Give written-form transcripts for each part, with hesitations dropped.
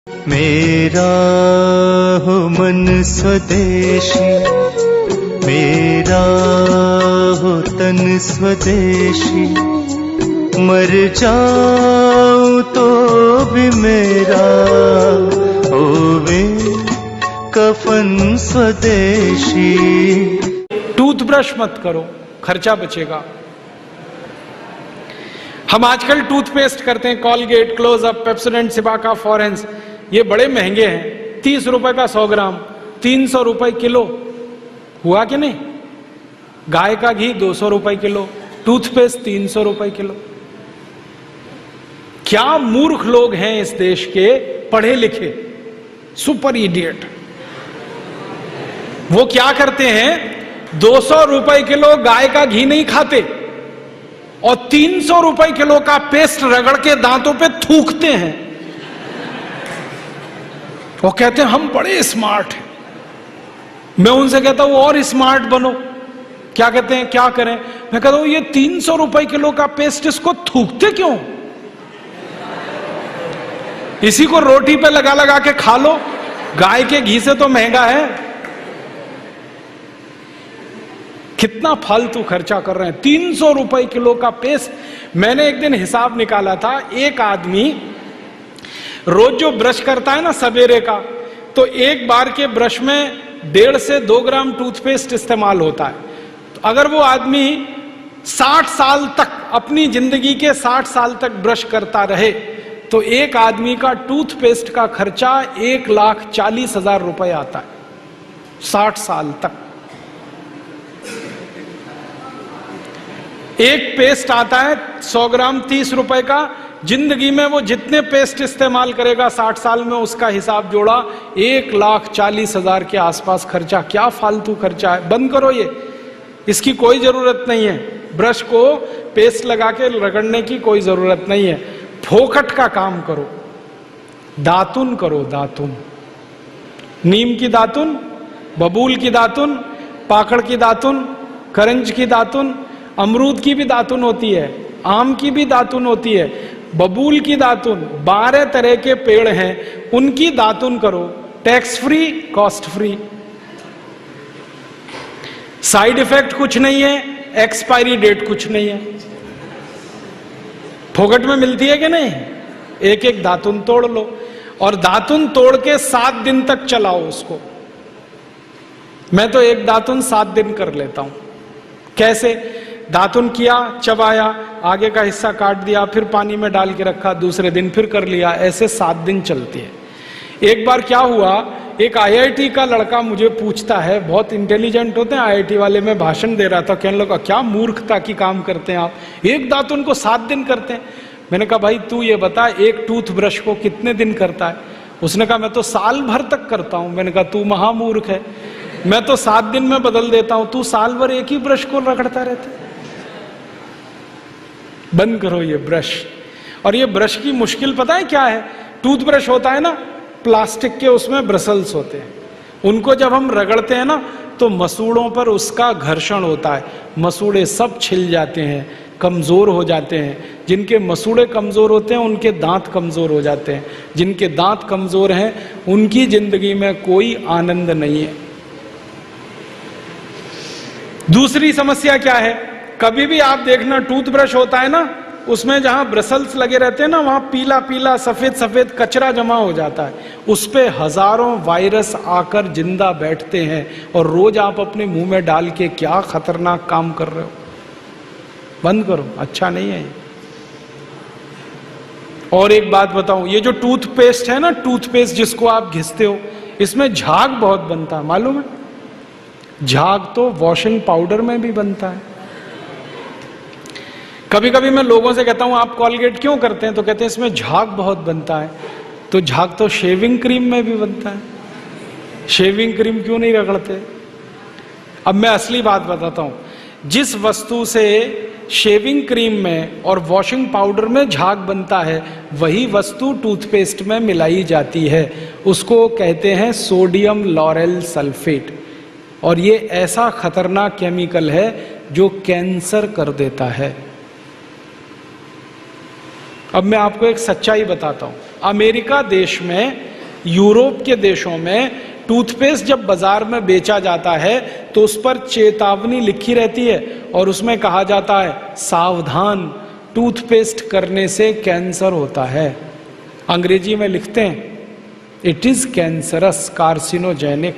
मेरा हो मन स्वदेशी, मेरा हो तन स्वदेशी, मर जाऊं तो भी मेरा होवे कफन स्वदेशी। टूथब्रश मत करो, खर्चा बचेगा। हम आजकल टूथपेस्ट करते हैं, कॉलगेट, क्लोजअप, पेप्सोडेंट, सिबाका, फॉरेंस, ये बड़े महंगे हैं। 30 रुपए का 100 ग्राम, 300 रुपए किलो। हुआ कि नहीं? गाय का घी 200 रुपए किलो, टूथपेस्ट 300 रुपए किलो। क्या मूर्ख लोग हैं इस देश के, पढ़े लिखे, सुपर इडियट। वो क्या करते हैं, 200 रुपए किलो गाय का घी नहीं खाते और 300 रुपए किलो का पेस्ट रगड़ के दांतों पे थूकते हैं। वो कहते हैं हम बड़े स्मार्ट हैं। मैं उनसे कहता हूं और स्मार्ट बनो। क्या कहते हैं, क्या करें? मैं कहता हूं ये 300 रुपए किलो का पेस्ट, इसको थूकते क्यों? इसी को रोटी पे लगा लगा के खा लो, गाय के घी से तो महंगा है। कितना फालतू खर्चा कर रहे हैं। 300 रुपए किलो का पेस्ट। मैंने एक दिन हिसाब निकाला था, एक आदमी रोज जो ब्रश करता है ना सवेरे का, तो एक बार के ब्रश में 1.5 से 2 ग्राम टूथपेस्ट इस्तेमाल होता है। तो अगर वो आदमी 60 साल तक, अपनी जिंदगी के 60 साल तक ब्रश करता रहे, तो एक आदमी का टूथपेस्ट का खर्चा 1,40,000 रुपए आता है 60 साल तक। एक पेस्ट आता है 100 ग्राम 30 रुपए का। जिंदगी में वो जितने पेस्ट इस्तेमाल करेगा 60 साल में, उसका हिसाब जोड़ा 1,40,000 के आसपास खर्चा। क्या फालतू खर्चा है, बंद करो ये, इसकी कोई जरूरत नहीं है। ब्रश को पेस्ट लगा के रगड़ने की कोई जरूरत नहीं है। फोकट का काम करो, दातुन करो, दातुन। नीम की दातुन, बबूल की दातुन, पाकड़ की दातुन, करंज की दातुन, अमरूद की भी दातुन होती है, आम की भी दातुन होती है, बबूल की दातुन, 12 तरह के पेड़ हैं, उनकी दातुन करो। Tax free, cost free, side effect कुछ नहीं है, एक्सपायरी डेट कुछ नहीं है। फोकट में मिलती है कि नहीं? एक एक दातुन तोड़ लो और दातुन तोड़ के 7 दिन तक चलाओ उसको। मैं तो एक दातुन 7 दिन कर लेता हूं। कैसे? दातुन किया, चबाया, आगे का हिस्सा काट दिया, फिर पानी में डाल के रखा, दूसरे दिन फिर कर लिया, ऐसे 7 दिन चलती है। एक बार क्या हुआ, एक IIT का लड़का मुझे पूछता है, बहुत इंटेलिजेंट होते हैं IIT वाले, मैं भाषण दे रहा था, कहने लगा क्या मूर्खता की काम करते हैं आप, एक दातुन को 7 दिन करते हैं। मैंने कहा भाई तू ये बता, एक टूथब्रश को कितने दिन करता है? उसने कहा मैं तो साल भर तक करता हूं। मैंने कहा तू महामूर्ख है, मैं तो 7 दिन में बदल देता हूं, तू साल भर एक ही ब्रश को रगड़ता रहता है। बंद करो ये ब्रश। और ये ब्रश की मुश्किल पता है क्या है? टूथब्रश होता है ना प्लास्टिक के, उसमें ब्रसल्स होते हैं, उनको जब हम रगड़ते हैं ना तो मसूड़ों पर उसका घर्षण होता है, मसूड़े सब छिल जाते हैं, कमजोर हो जाते हैं। जिनके मसूड़े कमजोर होते हैं उनके दांत कमजोर हो जाते हैं, जिनके दांत कमजोर हैं उनकी जिंदगी में कोई आनंद नहीं है। दूसरी समस्या क्या है, कभी भी आप देखना टूथब्रश होता है ना, उसमें जहां ब्रसल्स लगे रहते हैं ना, वहां पीला पीला सफेद सफेद कचरा जमा हो जाता है, उस पे हजारों वायरस आकर जिंदा बैठते हैं और रोज आप अपने मुंह में डाल के क्या खतरनाक काम कर रहे हो। बंद करो, अच्छा नहीं है ये। और एक बात बताऊं, ये जो टूथपेस्ट है ना, टूथपेस्ट जिसको आप घिसते हो, इसमें झाग बहुत बनता है, मालूम है? झाग तो वॉशिंग पाउडर में भी बनता है। कभी कभी मैं लोगों से कहता हूं आप कॉलगेट क्यों करते हैं, तो कहते हैं इसमें झाग बहुत बनता है। तो झाग तो शेविंग क्रीम में भी बनता है, शेविंग क्रीम क्यों नहीं रगड़ते? अब मैं असली बात बताता हूं, जिस वस्तु से शेविंग क्रीम में और वॉशिंग पाउडर में झाग बनता है, वही वस्तु टूथपेस्ट में मिलाई जाती है, उसको कहते हैं सोडियम लॉरेल सल्फेट। और ये ऐसा खतरनाक केमिकल है जो कैंसर कर देता है। अब मैं आपको एक सच्चाई बताता हूं। अमेरिका देश में यूरोप के देशों में टूथपेस्ट जब बाजार में बेचा जाता है तो उस पर चेतावनी लिखी रहती है और उसमें कहा जाता है सावधान, टूथपेस्ट करने से कैंसर होता है। अंग्रेजी में लिखते हैं इट इज कैंसरस, कार्सिनोजेनिक।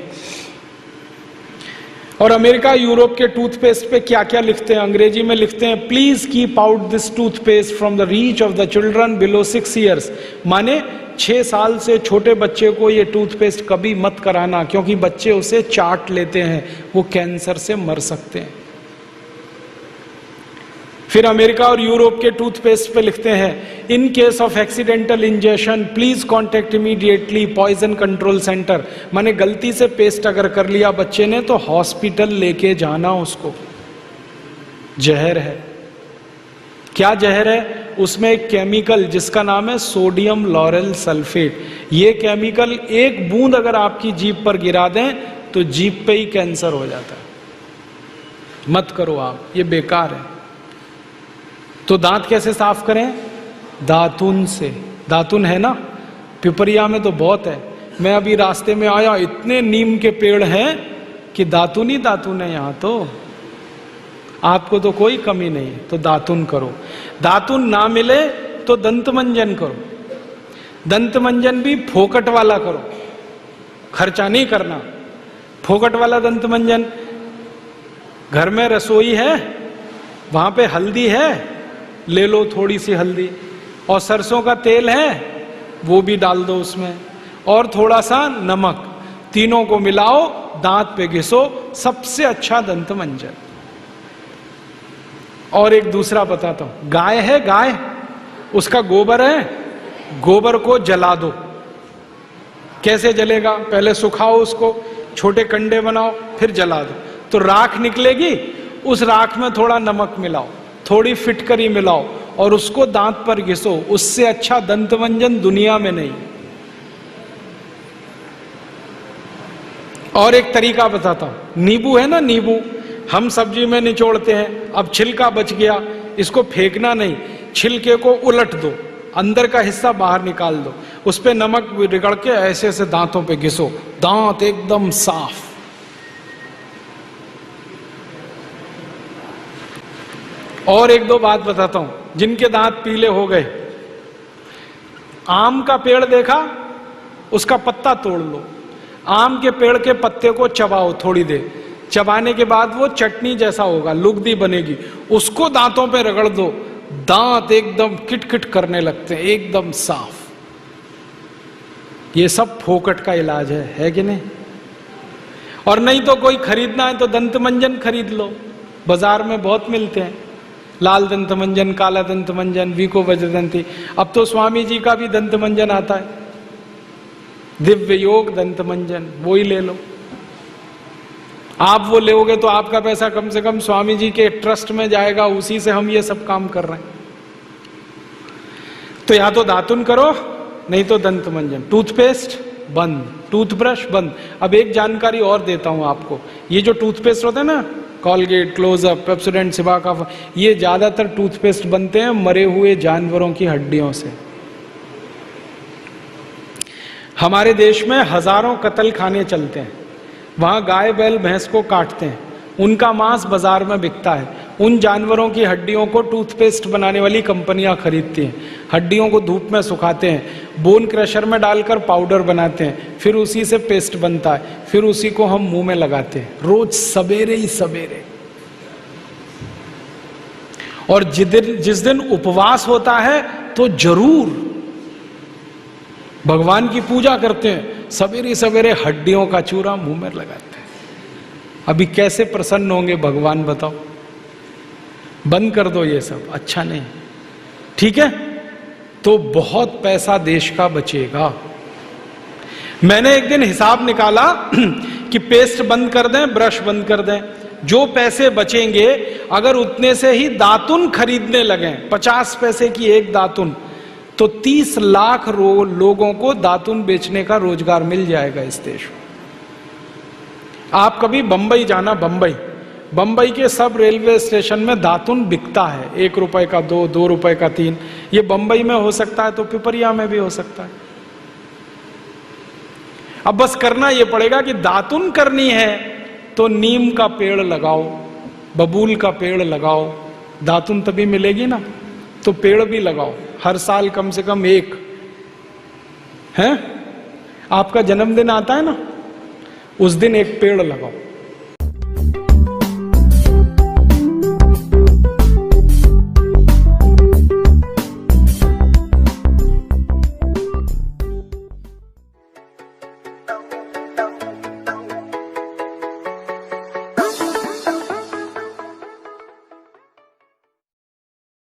और अमेरिका यूरोप के टूथपेस्ट पे क्या क्या लिखते हैं? अंग्रेजी में लिखते हैं please keep out this toothpaste from the reach of the children below 6 years. माने 6 साल से छोटे बच्चे को ये टूथपेस्ट कभी मत कराना, क्योंकि बच्चे उसे चाट लेते हैं, वो कैंसर से मर सकते हैं। फिर अमेरिका और यूरोप के टूथपेस्ट पे लिखते हैं in case of accidental injection please contact immediately poison control centre. माने गलती से पेस्ट अगर कर लिया बच्चे ने तो हॉस्पिटल लेके जाना उसको। जहर है। क्या जहर है? उसमें एक केमिकल जिसका नाम है सोडियम लॉरेल सल्फेट। ये केमिकल एक बूंद अगर आपकी जीभ पर गिरा दें तो जीभ पे ही कैंसर हो जाता है। मत करो आप, ये बेकार है। तो दांत कैसे साफ करें? दातुन से। दातुन है ना, पिपरिया में तो बहुत है। मैं अभी रास्ते में आया, इतने नीम के पेड़ हैं कि दातुन ही दातुन है यहां तो। आपको तो कोई कमी नहीं है, तो दातुन करो। दातुन ना मिले तो दंत मंजन करो। दंत मंजन भी फोकट वाला करो, खर्चा नहीं करना। फोकट वाला दंत मंजन, घर में रसोई है, वहां पे हल्दी है, ले लो थोड़ी सी हल्दी, और सरसों का तेल है वो भी डाल दो उसमें, और थोड़ा सा नमक, तीनों को मिलाओ, दांत पे घिसो, सबसे अच्छा दंत मंजन। और एक दूसरा बताता हूं, गाय है, गाय, उसका गोबर है, गोबर को जला दो। कैसे जलेगा? पहले सुखाओ उसको, छोटे कंडे बनाओ, फिर जला दो, तो राख निकलेगी। उस राख में थोड़ा नमक मिलाओ, थोड़ी फिटकरी मिलाओ और उसको दांत पर घिसो। उससे अच्छा दंत मंजन दुनिया में नहीं। और एक तरीका बताता हूं, नींबू है ना, नींबू हम सब्जी में निचोड़ते हैं, अब छिलका बच गया, इसको फेंकना नहीं, छिलके को उलट दो, अंदर का हिस्सा बाहर निकाल दो, उस पे नमक रगड़ के ऐसे ऐसे दांतों पे घिसो, दांत एकदम साफ। और एक दो बात बताता हूं, जिनके दांत पीले हो गए, आम का पेड़ देखा, उसका पत्ता तोड़ लो, आम के पेड़ के पत्ते को चबाओ थोड़ी देर, चबाने के बाद वो चटनी जैसा होगा, लुगदी बनेगी, उसको दांतों पे रगड़ दो, दांत एकदम किटकिट करने लगते हैं, एकदम साफ। ये सब फोकट का इलाज है कि नहीं? और नहीं तो कोई खरीदना है तो दंत मंजन खरीद लो, बाजार में बहुत मिलते हैं, लाल दंत मंजन, काला दंत मंजन, वीको वज्रदंती। अब तो स्वामी जी का भी दंत मंजन आता है, दिव्य योग दंत मंजन, वो ही ले लो। आप वो लोगे तो आपका पैसा कम से कम स्वामी जी के ट्रस्ट में जाएगा, उसी से हम ये सब काम कर रहे हैं। तो या तो दातुन करो, नहीं तो दंत मंजन। टूथपेस्ट बंद, टूथब्रश बंद। अब एक जानकारी और देता हूं आपको, ये जो टूथपेस्ट होता है ना, कॉलगेट, क्लोजअप, पेप्सोडेंट, सिबाका, ये ज्यादातर टूथपेस्ट बनते हैं मरे हुए जानवरों की हड्डियों से। हमारे देश में हजारों कत्ल खाने चलते हैं, वहां गाय बैल भैंस को काटते हैं, उनका मांस बाजार में बिकता है, उन जानवरों की हड्डियों को टूथपेस्ट बनाने वाली कंपनियां खरीदती हैं, हड्डियों को धूप में सुखाते हैं, बोन क्रशर में डालकर पाउडर बनाते हैं, फिर उसी से पेस्ट बनता है, फिर उसी को हम मुंह में लगाते हैं रोज सवेरे ही सवेरे। और जिस दिन उपवास होता है तो जरूर भगवान की पूजा करते हैं, सवेरे सवेरे हड्डियों का चूरा मुंह में लगाते हैं। अभी कैसे प्रसन्न होंगे भगवान बताओ? बंद कर दो ये सब, अच्छा नहीं, ठीक है? तो बहुत पैसा देश का बचेगा। मैंने एक दिन हिसाब निकाला कि पेस्ट बंद कर दें, ब्रश बंद कर दें, जो पैसे बचेंगे अगर उतने से ही दातुन खरीदने लगे, 50 पैसे की एक दातुन, तो 30 लाख लोगों को दातुन बेचने का रोजगार मिल जाएगा इस देश में। आप कभी बंबई जाना, बंबई के सब रेलवे स्टेशन में दातुन बिकता है, 1 रुपए का 2 रुपए का 3। ये बंबई में हो सकता है तो पिपरिया में भी हो सकता है। अब बस करना ये पड़ेगा कि दातुन करनी है तो नीम का पेड़ लगाओ, बबूल का पेड़ लगाओ, दातुन तभी मिलेगी ना। तो पेड़ भी लगाओ, हर साल कम से कम एक। है आपका जन्मदिन आता है ना, उस दिन एक पेड़ लगाओ।